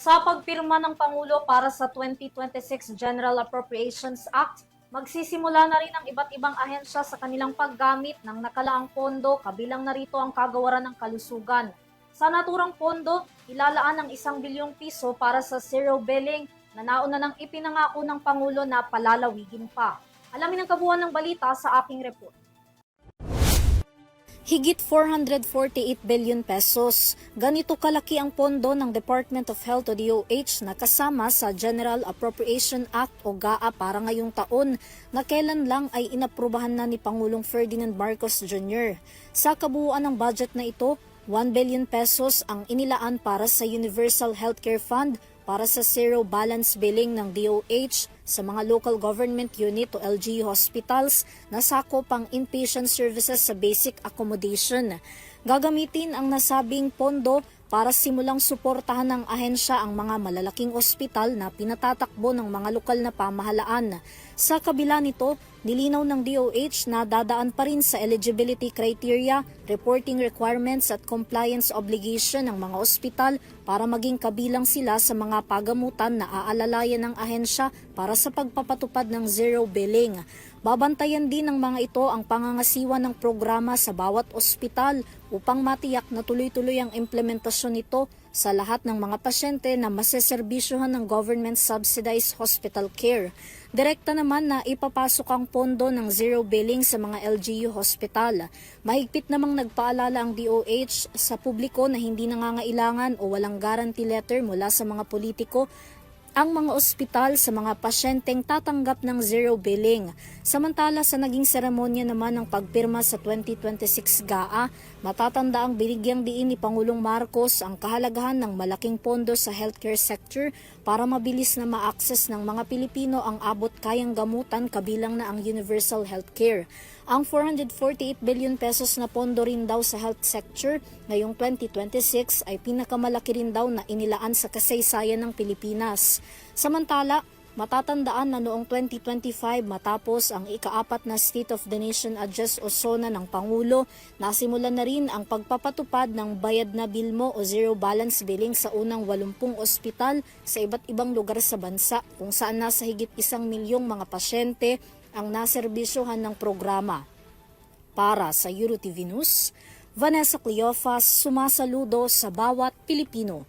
Sa pagpirma ng Pangulo para sa 2026 General Appropriations Act, magsisimula na rin ang iba't ibang ahensya sa kanilang paggamit ng nakalaang pondo, kabilang narito ang kagawaran ng kalusugan. Sa naturang pondo, ilalaan ang 1 bilyong piso para sa zero billing na nauna nang ipinangako ng Pangulo na palalawigin pa. Alamin ang kabuuan ng balita sa aking report. Higit 448 billion pesos. Ganito kalaki ang pondo ng Department of Health o DOH na kasama sa General Appropriation Act o GAA para ngayong taon na kailan lang ay inaprubahan na ni Pangulong Ferdinand Marcos Jr. Sa kabuuan ng budget na ito, 1 billion pesos ang inilaan para sa Universal Healthcare Fund para sa zero balance billing ng DOH sa mga local government unit o LGU hospitals na sakop ang inpatient services sa basic accommodation. Gagamitin ang nasabing pondo para simulang suportahan ng ahensya ang mga malalaking ospital na pinatatakbo ng mga lokal na pamahalaan. Sa kabila nito, nilinaw ng DOH na dadaan pa rin sa eligibility criteria, reporting requirements at compliance obligation ng mga ospital para maging kabilang sila sa mga pagamutan na aalalayan ng ahensya para sa pagpapatupad ng zero billing. Babantayan din ng mga ito ang pangangasiwa ng programa sa bawat ospital upang matiyak na tuloy-tuloy ang implementasyon nito sa lahat ng mga pasyente na maseserbisyohan ng government-subsidized hospital care. Direkta naman na ipapasok ang pondo ng zero billing sa mga LGU hospital. Mahigpit namang nagpaalala ang DOH sa publiko na hindi nangangailangan o walang guarantee letter mula sa mga politiko ang mga ospital sa mga pasyenteng tatanggap ng zero billing. Samantala sa naging seremonya naman ng pagpirma sa 2026 GAA, matatanda ang binigyang diin ni Pangulong Marcos ang kahalagahan ng malaking pondo sa healthcare sector para mabilis na ma-access ng mga Pilipino ang abot kayang gamutan kabilang na ang universal healthcare. Ang 448 billion pesos na pondo rin daw sa health sector ngayong 2026 ay pinakamalaki rin daw na inilaan sa kasaysayan ng Pilipinas. Samantala, matatandaan na noong 2025 matapos ang ika-4 na State of the Nation Address o SONA ng Pangulo, nasimulan na rin ang pagpapatupad ng bayad na bilmo o zero balance billing sa unang 80 ospital sa iba't ibang lugar sa bansa kung saan nasa higit 1 milyong mga pasyente ang naserbisyohan ng programa. Para sa EuroTV News, Vanessa Cleofas, sumasaludo sa bawat Pilipino.